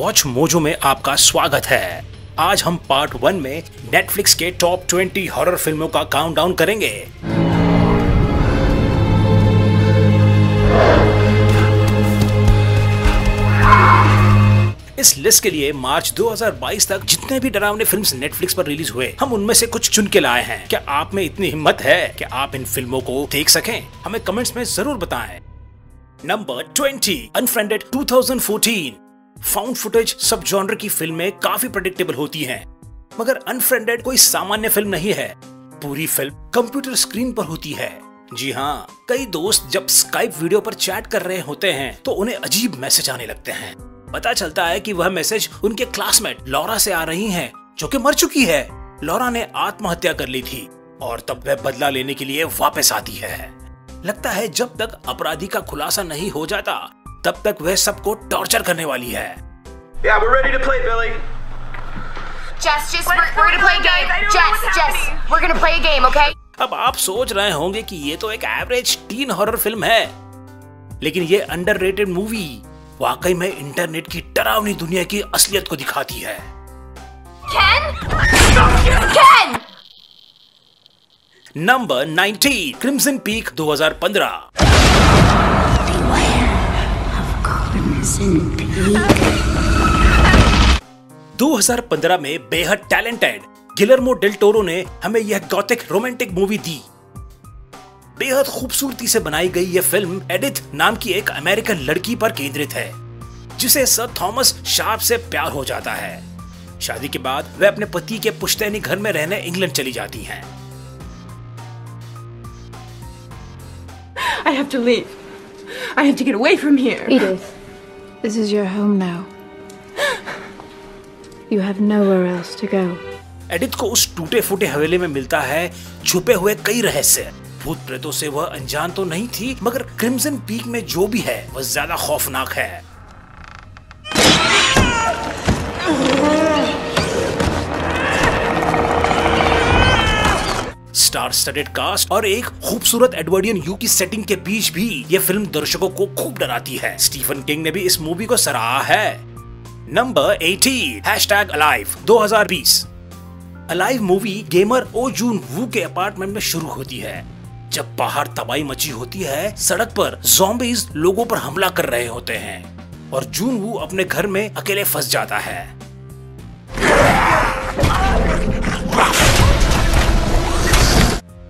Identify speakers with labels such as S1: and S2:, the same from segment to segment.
S1: Watch mojo में आपका स्वागत है। आज हम पार्ट 1 में नेटफ्लिक्स के टॉप 20 हॉरर फिल्मों का काउंटडाउन करेंगे। इस लिस्ट के लिए मार्च 2022 तक जितने भी डरावने फिल्म्स नेटफ्लिक्स पर रिलीज हुए, हम उनमें से कुछ चुन के लाए हैं। क्या आप में इतनी हिम्मत है कि आप इन फिल्मों को देख सकें? हमें कमेंट्स में जरूर बताएं। नंबर 20, अनफ्रेंडेड 2014। फाउंड फुटेज सब जॉनर की फिल्में काफी प्रेडिक्टेबल होती हैं, मगर अनफ्रेंडेड कोई सामान्य फिल्म नहीं है। पूरी फिल्म कंप्यूटर स्क्रीन पर होती है। जी हाँ, कई दोस्त जब स्काइप वीडियो पर चैट कर रहे होते हैं तो उन्हें अजीब मैसेज आने लगते हैं। पता चलता है कि वह मैसेज उनके क्लासमेट लॉरा से आ रही हैं, जो कि मर चुकी है। लॉरा ने आत्महत्या कर ली थी और तब वह बदला लेने के लिए वापस आती है। लगता है जब तक अपराधी का खुलासा नहीं हो जाता तब तक वह सबको टॉर्चर करने वाली है।
S2: Yeah, we're ready to play, Billy.
S3: Jess, we're gonna play a game. Jess, we're gonna play a game, okay?
S1: अब आप सोच रहे होंगे कि ये तो एक एवरेज टीन हॉरर फिल्म है, लेकिन ये अंडररेटेड मूवी वाकई में इंटरनेट की डरावनी दुनिया की असलियत को दिखाती है।
S3: Ken!
S1: Number 19, crimson peak 2015। 2015 में बेहद टैलेंटेड गिलर्मो डेल टोरो ने हमें यह गॉथिक रोमांटिक मूवी दी। बेहद खूबसूरती से बनाई गई यह फिल्म एडिथ नाम की एक अमेरिकन लड़की पर केंद्रित है, जिसे सर थॉमस शार्प से प्यार हो जाता है। शादी के बाद वे अपने पति के पुश्तैनी घर में रहने इंग्लैंड चली जाती हैं।
S4: I have to leave. I have to get away from here.
S5: Edith, this is your home now. You have nowhere else to go.
S1: Edith को उस टूटे फूटे हवेली में मिलता है छुपे हुए कई रहस्य। भूत प्रेतों से वह अनजान तो नहीं थी, मगर क्रिम्सन पीक में जो भी है वह ज्यादा खौफनाक है। स्टार स्टडेड कास्ट और एक खूबसूरत एडवर्डियन यू की सेटिंग के बीच भी यह फिल्म दर्शकों को खूब डराती है। स्टीफन किंग ने भी इस मूवी को सराहा है। Number 18, #Alive 2020। Alive movie gamer Oh Joon Woo के अपार्टमेंट में शुरू होती है। जब बाहर तबाही मची होती है, सड़क पर ज़ॉम्बीज़ लोगों पर हमला कर रहे होते हैं और जून वू अपने घर में अकेले फंस जाता है।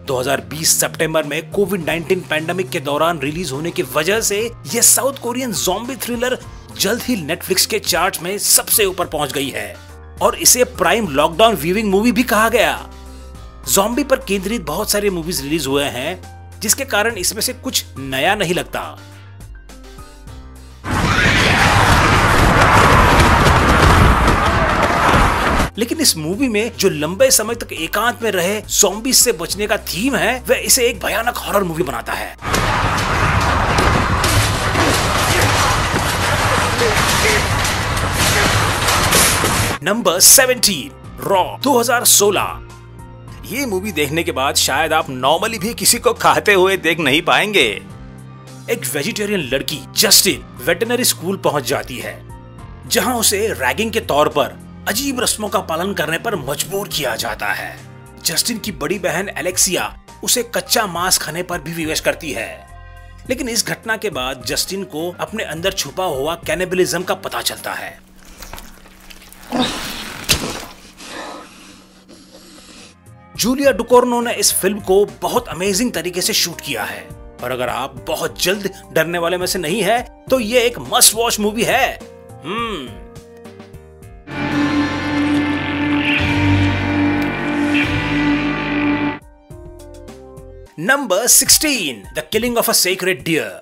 S1: सितंबर 2020 में कोविड-19 पैंडेमिक के दौरान रिलीज होने की वजह से यह साउथ कोरियन ज़ॉम्बी थ्रिलर जल्द ही नेटफ्लिक्स के चार्ट में सबसे ऊपर पहुंच गई है और इसे प्राइम लॉकडाउन व्यूइंग मूवी भी कहा गया। ज़ॉम्बी पर केंद्रित बहुत सारे मूवीज रिलीज हुए हैं, जिसके कारण इसमें से कुछ नया नहीं लगता। लेकिन इस मूवी में जो लंबे समय तक एकांत में रहे ज़ॉम्बी से बचने का थीम है, वह इसे एक भयानक हॉरर मूवी बनाता है। Number 17, raw 2016। ये मूवी देखने के बाद शायद आप नॉर्मली भी किसी को खाते हुए देख नहीं पाएंगे। एक वेजिटेरियन लड़की जस्टिन वेटरनरी स्कूल पहुंच जाती है, जहां उसे रैगिंग के तौर पर अजीब रस्मों का पालन करने पर मजबूर किया जाता है। जस्टिन की बड़ी बहन एलेक्सिया उसे कच्चा मांस खाने पर भी विवश करती है, लेकिन इस घटना के बाद जस्टिन को अपने अंदर छुपा हुआ कैनिबलिज्म का पता चलता है। जूलिया डुकोर्नो ने इस फिल्म को बहुत अमेजिंग तरीके से शूट किया है, और अगर आप बहुत जल्द डरने वाले में से नहीं है तो ये एक मस्ट वॉच मूवी है। Number 16, the killing of a sacred deer.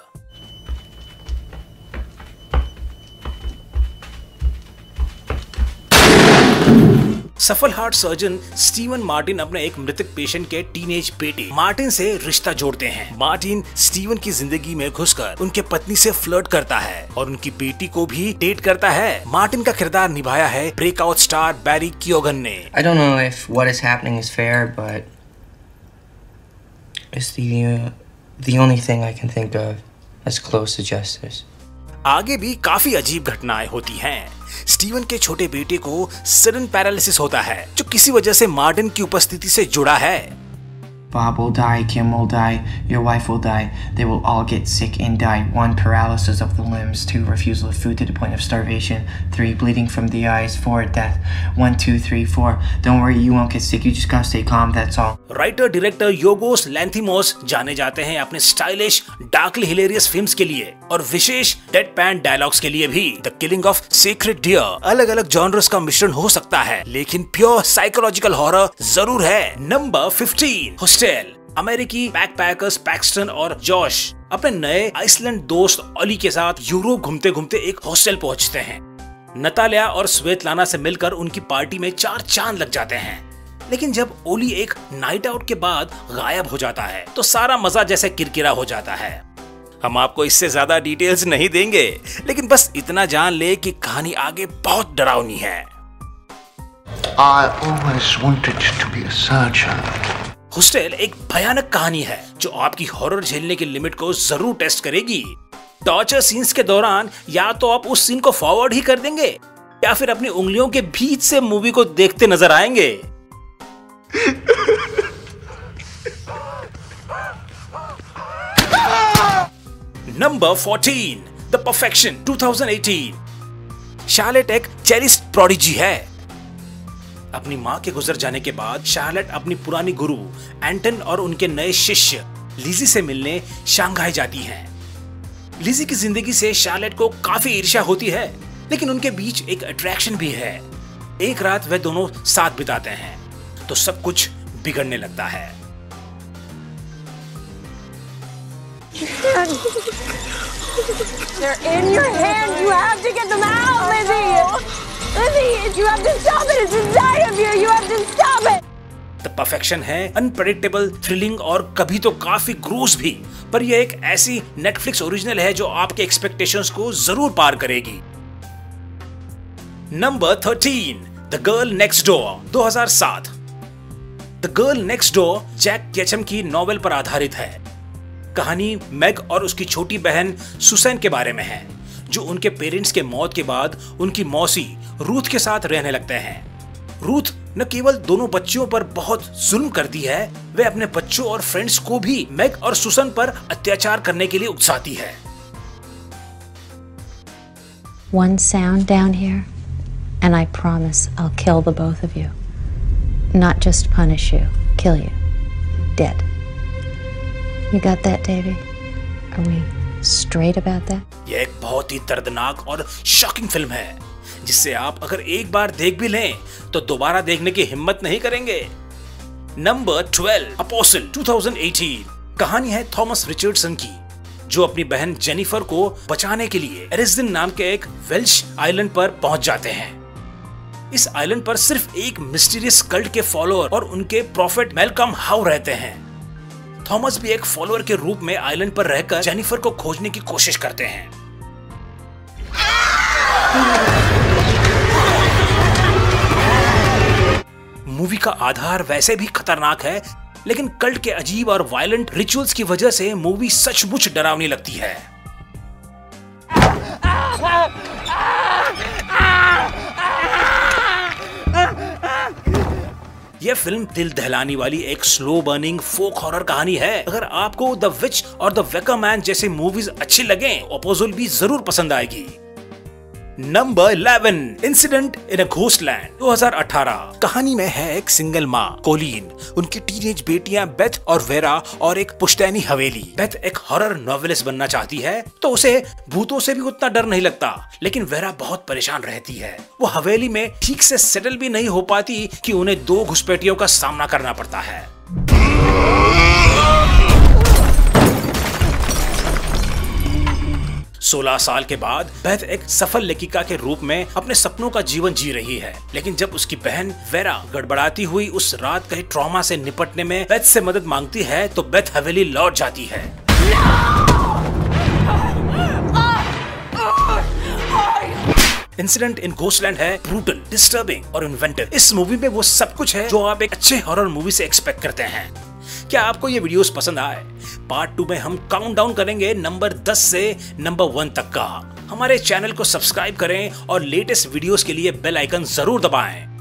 S1: सफल हार्ट सर्जन स्टीवन मार्टिन अपने एक मृतक पेशेंट के टीनेज बेटे मार्टिन से रिश्ता जोड़ते हैं। मार्टिन स्टीवन की जिंदगी में घुसकर उनके पत्नी से फ्लर्ट करता है और उनकी बेटी को भी डेट करता है। मार्टिन का किरदार निभाया है ब्रेकआउट स्टार बैरी कियोगन ने।
S6: I don't know if what is happening is fair, but it's the only thing I can think of as close to justice.
S1: आगे भी काफी अजीब घटनाएं होती हैं। स्टीवन के छोटे बेटे को सडन पैरालिसिस होता है जो किसी वजह से मार्डन की उपस्थिति से जुड़ा है।
S6: Bob will die, Kim will die, your wife will die. They will all get sick and die. 1, paralysis of the limbs. 2, refusal of food to the point of starvation. 3, bleeding from the eyes. 4, death. 1, 2, 3, 4. Don't worry, you won't get sick. You just gotta stay calm, that's all.
S1: Writer director Yorgos Lanthimos जाने जाते हैं अपने stylish darkly hilarious films के लिए और विशेष डेडपैन dialogues के लिए भी। The killing of sacred deer अलग अलग जॉनर्स का मिश्रण हो सकता है, लेकिन प्योर साइकोलॉजिकल हॉरर जरूर है। Number 15, hostel. अमेरिकी बैकपैकर्स पैक्सटन और जॉश अपने नए आइसलैंड दोस्त ओली के साथ यूरोप घूमते घूमते एक हॉस्टल पहुंचते हैं। नतालिया और स्वेतलाना से मिलकर उनकी पार्टी में 4 चांद लग जाते हैं, लेकिन जब ओली एक नाइट आउट के बाद गायब हो जाता है तो सारा मजा जैसे किरकिरा हो जाता है। हम आपको इससे ज्यादा डिटेल्स नहीं देंगे, लेकिन बस इतना जान ले कि कहानी आगे बहुत डरावनी है।
S7: I always wanted to be a surgeon.
S1: Hostel एक भयानक कहानी है जो आपकी हॉरर झेलने की लिमिट को जरूर टेस्ट करेगी। टॉर्चर सीन्स के दौरान या तो आप उस सीन को फॉरवर्ड ही कर देंगे या फिर अपनी उंगलियों के बीच से मूवी को देखते नजर आएंगे। Number 14, the perfection 2018। शार्लेट एक चेरिस्ट प्रोडिजी है। अपनी मां के गुजर जाने के बाद शार्लेट अपनी पुरानी गुरु एंटन और उनके नए शिष्य लिजी से मिलने शंघाई जाती हैं। लिजी की जिंदगी से शार्लेट को काफी ईर्ष्या होती है, लेकिन उनके बीच एक अट्रैक्शन भी है। एक रात वे दोनों साथ बिताते हैं तो सब कुछ बिगड़ने लगता है।
S8: They're in your hand. You have to get them out, Lizzie. Lizzie, you have to stop it. It's inside of you. You have to stop it.
S1: The perfection है अनप्रेडिक्टेबल, थ्रिलिंग और कभी तो काफी ग्रोस भी, पर यह एक ऐसी नेटफ्लिक्स ओरिजिनल है जो आपके एक्सपेक्टेशंस को जरूर पार करेगी। Number 13, the girl next door 2007। The girl next door Jack Ketchum की नॉवेल पर आधारित है। कहानी मैग और उसकी छोटी बहन सुसैन के बारे में है, जो उनके पेरेंट्स के मौत के बाद उनकी मौसी रूथ के साथ रहने लगते हैं। रूथ न केवल दोनों बच्चियों पर बहुत जुल्म करती है, वे अपने बच्चों और फ्रेंड्स को भी मैग और सुसन पर अत्याचार करने के लिए उकसाती है।
S9: One sound down here, and I promise I'll kill the both of you. Not just punish you, kill you. Dead. You got that, Davy? Are we straight about that?
S1: यह एक बहुत ही दर्दनाक और शॉकिंग फिल्म है, जिससे आप अगर एक बार देख भी लें तो दोबारा देखने की हिम्मत नहीं करेंगे। Number 12, apostle 2018। कहानी है थॉमस रिचर्डसन की, जो अपनी बहन जेनिफर को बचाने के लिए एरिसडन नाम के एक वेल्श आइलैंड पर पहुंच जाते हैं। इस आइलैंड पर सिर्फ एक मिस्टीरियस कल्ट के फॉलोअर और उनके प्रॉफिट मैल्कम हाउ रहते हैं। थॉमस भी एक फॉलोअर के रूप में आइलैंड पर रहकर जेनिफर को खोजने की कोशिश करते हैं। मूवी का आधार वैसे भी खतरनाक है, लेकिन कल्ट के अजीब और वायलेंट रिचुअल्स की वजह से मूवी सचमुच डरावनी लगती है। यह फिल्म दिल दहलाने वाली एक स्लो बर्निंग फोक हॉरर कहानी है। अगर आपको द विच और द वेकर मैन जैसी मूवीज अच्छी लगे, अपोस्टल भी जरूर पसंद आएगी। नंबर 11, इंसिडेंट इन अ घोस्टलैंड 2018। कहानी में है एक सिंगल माँ कोलिन, उनकी टीनेज बेटियां बेथ और वेरा और एक पुश्तैनी हवेली। बेथ एक हॉरर नॉवेलिस्ट बनना चाहती है तो उसे भूतों से भी उतना डर नहीं लगता, लेकिन वेरा बहुत परेशान रहती है। वो हवेली में ठीक से सेटल भी नहीं हो पाती कि उन्हें 2 घुसपैठियों का सामना करना पड़ता है। 16 साल के बाद बेथ एक सफल लेखिका के रूप में अपने सपनों का जीवन जी रही है, लेकिन जब उसकी बहन वेरा गड़बड़ाती हुई उस रात के ट्रॉमा से निपटने में बेथ से मदद मांगती है तो बेथ हवेली लौट जाती है। इंसिडेंट इन घोस्टलैंड है ब्रूटल, डिस्टर्बिंग और इन्वेंटिव। इस मूवी में वो सब कुछ है जो आप एक अच्छे हॉरर मूवी से एक्सपेक्ट करते हैं। क्या आपको ये वीडियोस पसंद आए? पार्ट 2 में हम काउंटडाउन करेंगे नंबर 10 से नंबर 1 तक का। हमारे चैनल को सब्सक्राइब करें और लेटेस्ट वीडियोस के लिए बेल आइकन जरूर दबाएं।